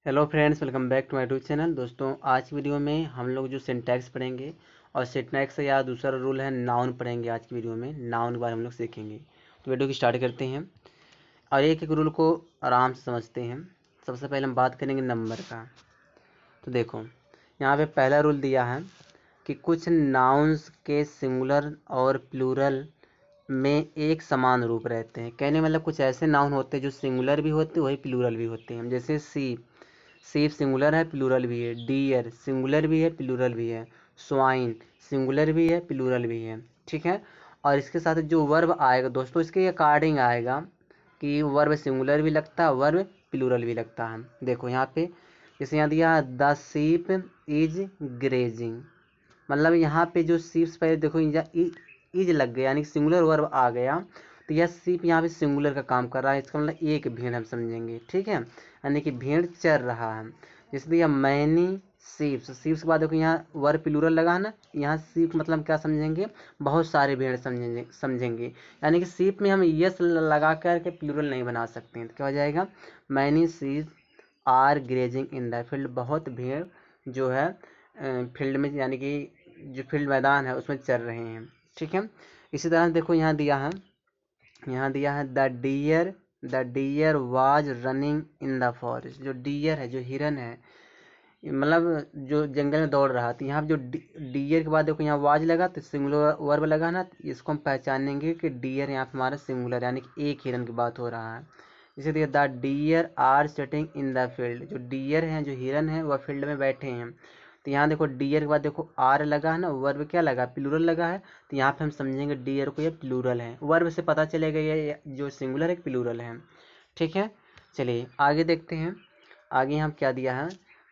Hello friends, welcome back to my YouTube channel. दोस्तों, आज की वीडियो में हम लोग जो सिंटैक्स पढ़ेंगे और सिंटैक्स या दूसरा रूल है नाउन पढ़ेंगे। आज की वीडियो में नाउन के बारे में हम लोग सीखेंगे। तो वीडियो की स्टार्ट करते हैं और एक एक रूल को आराम से समझते हैं। सबसे पहले हम बात करेंगे नंबर का। तो देखो, यहाँ पे पहला रूल दिया है कि कुछ नाउन्स के सिंगुलर और प्लूरल में एक समान रूप रहते हैं। कहने मतलब कुछ ऐसे नाउन होते हैं जो सिंगुलर भी होते हैं, वही प्लूरल भी होते हैं। जैसे सीप सिंगुलर है, प्लूरल भी है। डियर सिंगुलर भी है, प्लूरल भी है। स्वाइन सिंगुलर भी है, प्लूरल भी है। ठीक है। और इसके साथ जो वर्ब आएगा दोस्तों, इसके अकॉर्डिंग आएगा कि वर्ब सिंगुलर भी लगता है, वर्ब प्लूरल भी लगता है। देखो यहाँ पे जैसे यहाँ दिया है द सीप इज ग्रेजिंग, मतलब यहाँ पे जो सीप्स पहले देखो इज लग गया, यानी सिंगुलर वर्ब आ गया। तो यह सीप यहाँ पे सिंगुलर का काम कर रहा है, इसका मतलब एक भेड़ हम समझेंगे। ठीक है, यानी कि भेड़ चर रहा है। इसलिए यह मैनी सीप्स के बाद देखो यहाँ वर्ब प्लूरल लगा है ना, यहाँ सीप मतलब क्या समझेंगे, बहुत सारे भेड़ समझेंगे। यानी कि सीप में हम यस लगा करके प्लूरल नहीं बना सकते हैं। तो क्या हो जाएगा, many sheep are grazing in the field, बहुत भेड़ जो है फील्ड में, यानी कि जो फील्ड मैदान है उसमें चल रहे हैं। ठीक है। इसी तरह देखो यहाँ दिया है the deer was running in the forest. जो डियर है, जो हिरन है, मतलब जो जंगल में दौड़ रहा था। यहाँ पे जो डियर के बाद देखो यहाँ वाज लगा तो सिंगुलर वर्ब लगा ना, तो इसको हम पहचानेंगे कि डियर यहाँ पे हमारा सिंगुलर, यानी कि एक हिरन की बात हो रहा है। इसे देखिए the deer are sitting in the field, जो डियर हैं, जो हिरन हैं, वह फील्ड में बैठे हैं। तो यहाँ देखो डियर के बाद देखो आर लगा है ना, वर्ब क्या लगा, प्लूरल लगा है। तो यहाँ पे हम समझेंगे डियर को ये प्लूरल है। वर्ब से पता चलेगा ये जो सिंगुलर है प्लूरल है। ठीक है। चलिए आगे देखते हैं। आगे हम क्या दिया है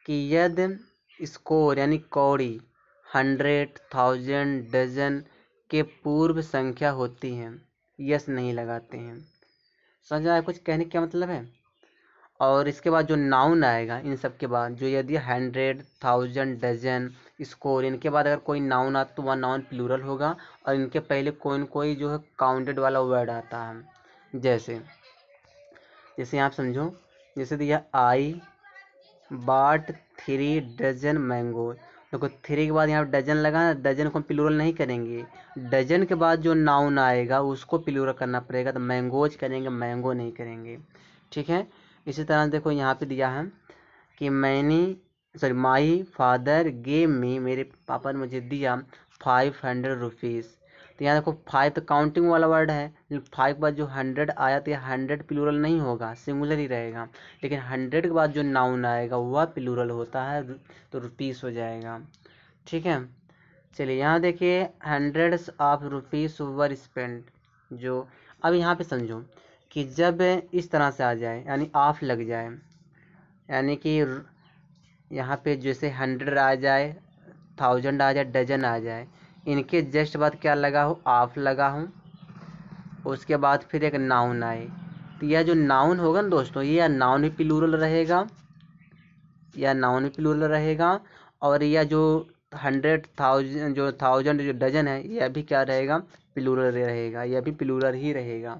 कि यदि स्कोर यानी कौड़ी 100, 1000, डजन के पूर्व संख्या होती है, यस नहीं लगाते हैं। समझ आया कुछ कहने का क्या मतलब है। और इसके बाद जो नाउन आएगा इन सब के बाद, जो यदि 100, 1000, डजन, स्कोर, इनके बाद अगर कोई नाउन आता तो वह नाउन प्लूरल होगा। और इनके पहले कोई न कोई जो है काउंटेड वाला वर्ड आता है। जैसे जैसे आप समझो, जैसे दिया आई बाट 3 डजन मैंगो। देखो 3 के बाद यहाँ डजन लगा ना, डजन को हम प्लूरल नहीं करेंगे। डजन के बाद जो नाउन आएगा उसको प्लूरल करना पड़ेगा, तो मैंगोज करेंगे, मैंगो नहीं करेंगे। ठीक है। इसी तरह देखो यहाँ पे दिया है कि माई फादर गेव मी, मेरे पापा ने मुझे दिया 500 रुपीज़। तो यहाँ देखो 5 तो काउंटिंग वाला वर्ड है, लेकिन 5 के बाद जो 100 आया तो यह 100 प्लूरल नहीं होगा, सिंगुलर ही रहेगा। लेकिन 100 के बाद जो नाउन आएगा वह प्लूरल होता है, तो रुपीस हो जाएगा। ठीक है। चलिए यहाँ देखिए hundreds of rupees were spend. जो अब यहाँ पे समझो कि जब इस तरह से आ जाए, यानी ऑफ लग जाए, यानी कि यहाँ पे जैसे 100 आ जाए, 1000 आ जाए, डजन आ जाए, इनके जस्ट बाद क्या लगा हो, ऑफ लगा हो, उसके बाद फिर एक नाउन आए, तो यह जो नाउन होगा ना दोस्तों, ये या नाउन भी प्लूरल रहेगा, और यह जो 100, 1000, जो 1000 जो डजन है, यह भी क्या रहेगा, प्लूरल रहेगा, यह भी प्लूरल ही रहेगा।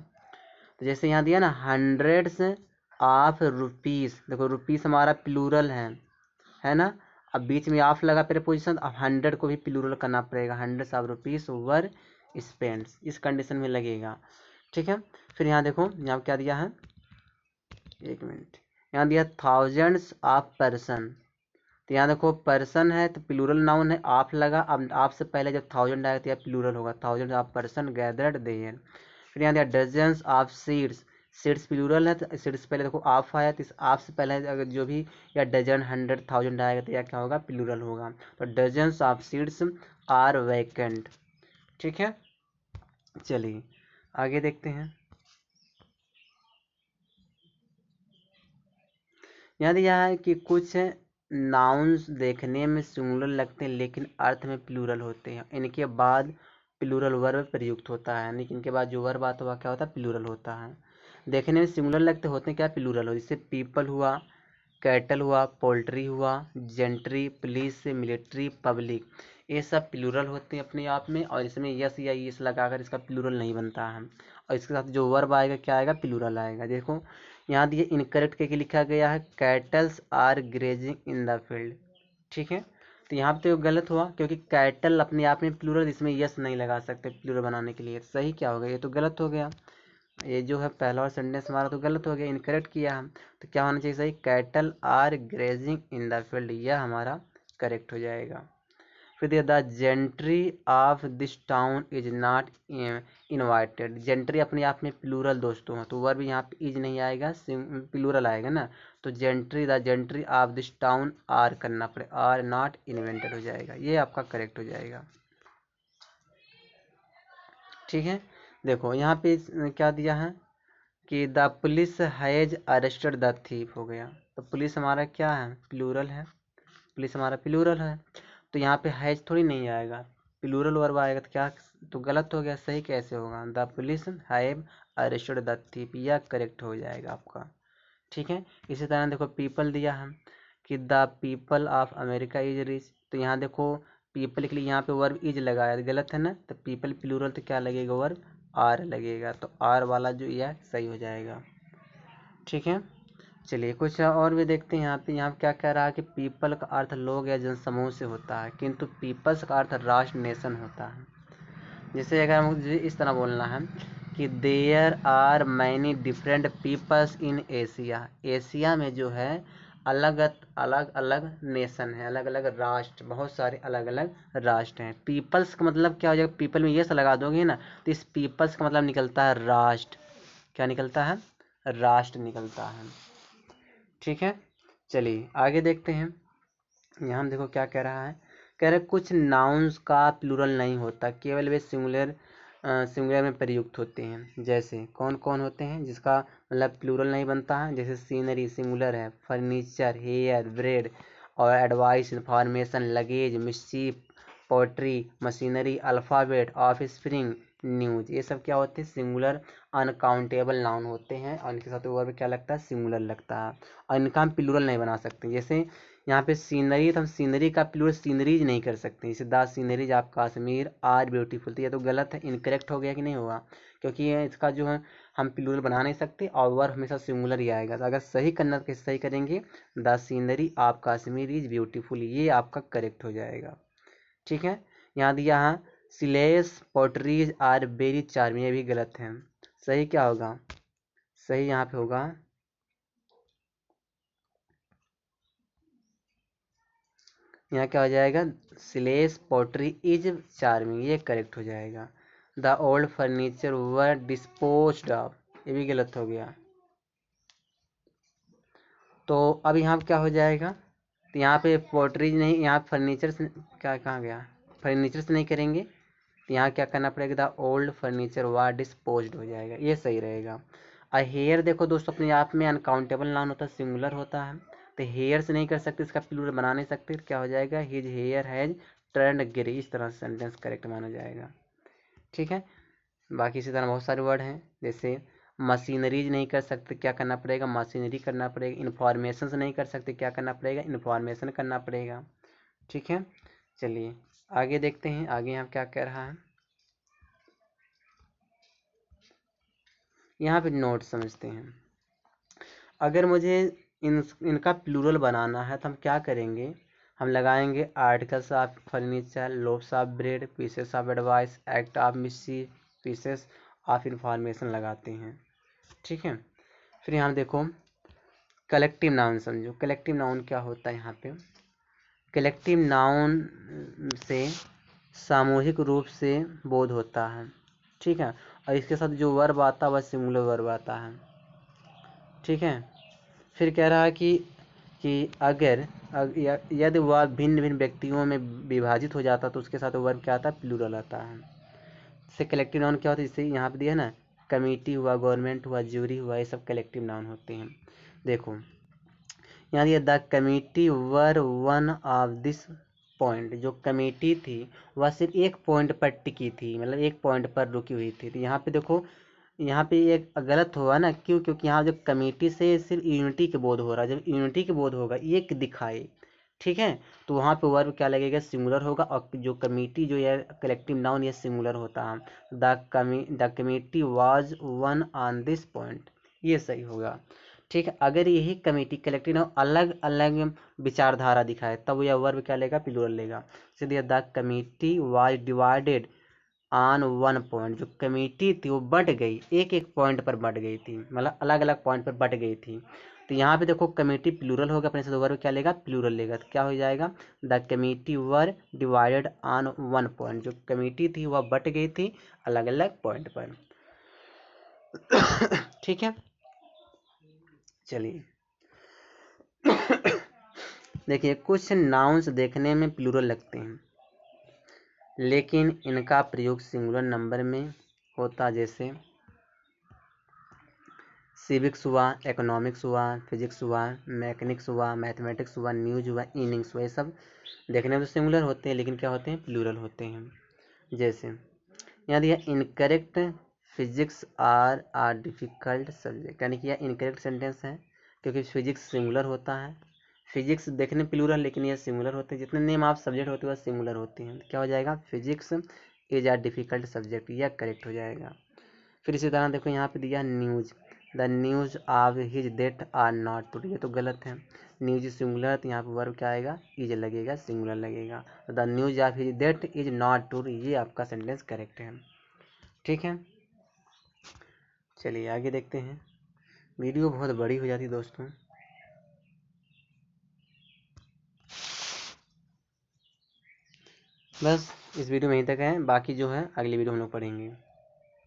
तो जैसे यहाँ दिया ना हंड्रेड्स ऑफ रुपीस, देखो रुपीस हमारा प्लूरल है ना। अब बीच में ऑफ लगा प्रीपोजिशन, अब 100 को भी प्लूरल करना पड़ेगा, hundreds of rupees were spends, इस कंडीशन में लगेगा। ठीक है। फिर यहाँ देखो यहाँ क्या दिया है, एक मिनट, यहाँ दिया थाउजेंड्स ऑफ पर्सन। तो यहाँ देखो पर्सन है तो प्लूरल नाउन है, आप लगा, अब आप से पहले जब 1000 आएगा तो यह प्लूरल होगा, thousand of person gathered there. फिर यहाँ दिया dozens of seeds, seeds plural है तो सीड्स पहले देखो आप आया, तो इस आप से पहले अगर जो भी या डजन, 100, 1000 आएगा तो यह क्या होगा, प्लूरल होगा। तो dozens of seeds are vacant. ठीक है। चलिए आगे देखते हैं। यहाँ दिया है कि कुछ नाउन्स देखने में सिंगुलर लगते हैं लेकिन अर्थ में प्लूरल होते हैं, इनके बाद प्लूरल वर्ब प्रयुक्त होता है, यानी कि इनके बाद जो वर्ब आता है वह क्या होता है, प्लूरल होता है। देखने में सिंगुलर लगते होते हैं क्या, प्लूरल हो। जैसे पीपल हुआ, कैटल हुआ, पोल्ट्री हुआ, जेंट्री, पुलिस, मिलिट्री, पब्लिक, ये सब प्लूरल होते हैं अपने आप में, और इसमें यस या यस लगाकर इसका प्लूरल नहीं बनता है। और इसके साथ जो वर्ब आएगा क्या आएगा, प्लूरल आएगा। देखो यहाँ दिए इनकरेक्ट करके लिखा गया है cattles are grazing in the field. ठीक है, तो यहाँ पे तो गलत हुआ क्योंकि कैटल अपने आप में प्लूरल, इसमें यस नहीं लगा सकते प्लूरल बनाने के लिए। सही क्या होगा, ये तो गलत हो गया। ये जो है पहला और सेंटेंस हमारा तो गलत हो गया, इनकरेक्ट किया हम। तो क्या होना चाहिए सही, cattle are grazing in the field, यह हमारा करेक्ट हो जाएगा। फिर दिया the gentry of this town is not invited. Gentry अपने आप में प्लूरल दोस्तों है, तो वर्ब यहाँ पे इज नहीं आएगा, प्लूरल आएगा ना। तो gentry, the gentry of this town are करना पड़े, आर नॉट इन्वेंटेड हो जाएगा, ये आपका करेक्ट हो जाएगा। ठीक है, देखो यहाँ पे क्या दिया है कि the police has arrested the thief हो गया। तो पुलिस हमारा क्या है, प्लूरल है, पुलिस हमारा प्लूरल है। तो यहाँ पे हैज थोड़ी नहीं आएगा, प्लूरल वर्ब आएगा, तो क्या, तो गलत हो गया। सही कैसे होगा, the police have arrested the thief, यह करेक्ट हो जाएगा आपका। ठीक है, इसी तरह देखो पीपल दिया है कि the people of America is rich. तो यहाँ देखो पीपल के लिए यहाँ पे वर्ब इज लगाया, गलत है ना। तो पीपल प्लूरल तो क्या लगेगा, वर्ब आर लगेगा, तो आर वाला जो यह सही हो जाएगा। ठीक है, चलिए कुछ और भी देखते हैं। यहाँ क्या कह रहा है कि पीपल का अर्थ लोग या जनसमूह से होता है, किंतु पीपल्स का अर्थ राष्ट्र, नेशन होता है। जैसे अगर मुझे इस तरह बोलना है कि there are many different peoples in Asia. Asia में जो है अलग अलग अलग नेशन है, अलग अलग राष्ट्र, बहुत सारे अलग अलग राष्ट्र हैं। पीपल्स का मतलब क्या हो जाएगा, पीपल में ये से लगा दोगे ना, तो इस पीपल्स का मतलब निकलता है राष्ट्र। क्या निकलता है, राष्ट्र निकलता है। ठीक है, चलिए आगे देखते हैं। यहाँ हम देखो क्या कह रहा है, कह रहे कुछ नाउन्स का प्लूरल नहीं होता, केवल वे सिंगुलर सिंगुलर में प्रयुक्त होते हैं। जैसे कौन कौन होते हैं जिसका मतलब प्लूरल नहीं बनता है, जैसे सीनरी सिंगुलर है, फर्नीचर, हेयर, ब्रेड, और advice, information, luggage, mischief, poetry, machinery, alphabet, offspring, news, ये सब क्या होते हैं, सिंगुलर अनकाउंटेबल नाउन होते हैं, और इनके साथ वर्ब क्या लगता है, सिंगुलर लगता है, और इनका हम प्लूरल नहीं बना सकते। जैसे यहाँ पे सीनरी, तो हम सीनरी का प्लूरल सीनरीज नहीं कर सकते, जैसे the sceneries of Kashmir are beautiful. तो ये तो गलत है, इनकरेक्ट हो गया कि नहीं होगा, क्योंकि ये इसका जो है हम प्लूरल बना नहीं सकते, और वर्ब हमेशा सिंगुलर ही आएगा। तो अगर सही करना तो कैसे सही करेंगे, the scenery of Kashmir is beautiful, ये आपका करेक्ट हो जाएगा। ठीक है, यहाँ दिया है सिलेस पोट्रीज आर वेरी चार्मिंग, ये भी गलत है। सही क्या होगा, सही यहाँ पे होगा, यहाँ क्या हो जाएगा, सिलेस पोट्री इज चार्मिंग, ये करेक्ट हो जाएगा। The old furniture were disposed of, ये भी गलत हो गया। तो अब यहाँ पे क्या हो जाएगा, तो यहाँ पे पोट्रीज नहीं, यहाँ फर्नीचर से क्या, कहाँ गया, फर्नीचर से नहीं करेंगे, तो यहाँ क्या करना पड़ेगा, the old furniture were disposed हो जाएगा, ये सही रहेगा। और हेयर देखो दोस्तों अपने आप में अनकाउंटेबल नाउन होता है, सिंगुलर होता है, तो हेयर से नहीं कर सकते, इसका प्लूरल बना नहीं सकते, तो क्या हो जाएगा, his hair has turned grey, इस तरह से सेंटेंस करेक्ट माना जाएगा। ठीक है, बाकी इसी तरह बहुत सारे वर्ड हैं, जैसे मशीनरीज नहीं कर सकते, क्या करना पड़ेगा, मशीनरी करना पड़ेगा। इन्फॉर्मेशन से नहीं कर सकते, क्या करना पड़ेगा, इन्फॉर्मेशन करना पड़ेगा। ठीक है, चलिए आगे देखते हैं, आगे यहाँ क्या कह रहा है, यहाँ पे नोट समझते हैं। अगर मुझे इनका प्लूरल बनाना है तो हम क्या करेंगे, हम लगाएंगे articles of furniture, loaves of bread, pieces of advice, act of mercy, pieces of information लगाते हैं। ठीक है, फिर यहाँ देखो कलेक्टिव नाउन समझो, कलेक्टिव नाउन क्या होता है। यहाँ पे कलेक्टिव नाउन से सामूहिक रूप से बोध होता है। ठीक है, और इसके साथ जो वर्ब आता है वह सिंगुलर वर्ब आता है। ठीक है, फिर कह रहा है कि अगर यदि वह भिन्न भिन्न व्यक्तियों में विभाजित हो जाता तो उसके साथ वर्ब क्या आता है, प्लूरल आता है। जैसे कलेक्टिव नाउन क्या होता है, जैसे यहाँ पे दिया है ना, कमिटी हुआ, गवर्नमेंट हुआ, ज्यूरी हुआ, ये सब कलेक्टिव नाउन होते हैं। देखो यहाँ दिया the committee were one of this point, जो कमेटी थी वह सिर्फ एक पॉइंट पर टिकी थी, मतलब एक पॉइंट पर रुकी हुई थी। तो यहाँ पे देखो, यहाँ पे एक गलत हुआ ना, क्यों, क्योंकि यहाँ जो कमेटी से सिर्फ यूनिटी के बोध हो रहा है, जब यूनिटी के बोध होगा एक दिखाए, ठीक है, तो वहाँ पे वर्ब क्या लगेगा, सिंगुलर होगा, और जो कमेटी जो है कलेक्टिव नाउन ये सिंगुलर होता है। The committee was one on this point, ये सही होगा। ठीक है, अगर यही कमेटी कलेक्टिव हो अलग अलग विचारधारा दिखाए तब यह वर्ब क्या लेगा, प्लूरल लेगा। सीधे the committee was divided on one point, जो कमेटी थी वो बट गई, एक एक पॉइंट पर बट गई थी, मतलब अलग अलग पॉइंट पर बट गई थी। तो यहाँ पे देखो कमेटी प्लूरल होगा, अपने से वर्ब क्या लेगा, प्लूरल लेगा। तो क्या हो जाएगा, the committee were divided on one point, जो कमेटी थी वह बट गई थी अलग अलग पॉइंट पर। ठीक है, चलिए देखिए कुछ नाउन्स देखने में प्लूरल लगते हैं लेकिन इनका प्रयोग सिंगुलर नंबर में होता, जैसे सिविक्स हुआ, इकोनॉमिक्स हुआ, फिजिक्स हुआ, मैकेनिक्स हुआ, मैथमेटिक्स हुआ, न्यूज हुआ, इनिंग्स हुआ, ये सब देखने में तो सिंगुलर होते हैं लेकिन क्या होते हैं, प्लूरल होते हैं। जैसे यहाँ दिया incorrect physics are difficult subject, यानी कि यह इनकरेक्ट सेंटेंस है क्योंकि फिजिक्स सिंगुलर होता है। फिजिक्स देखने प्लूरल लेकिन यह सिंगुलर होते हैं, जितने नेम आप सब्जेक्ट होते हैं वह सिंगुलर होते हैं। क्या हो जाएगा, physics is a difficult subject, यह करेक्ट हो जाएगा। फिर इसी तरह देखो यहाँ पे दिया news, the news of his death are not true, ये तो गलत है। न्यूज सिंगुलर तो यहाँ पे वर्ब क्या आएगा, इज लगेगा, सिंगुलर लगेगा। The news of his death is not true, ये आपका सेंटेंस करेक्ट है। ठीक है, चलिए आगे देखते हैं। वीडियो बहुत बड़ी हो जाती है दोस्तों। बस इस वीडियो में यहीं तक है, बाकी जो है अगली वीडियो हम लोग पढ़ेंगे।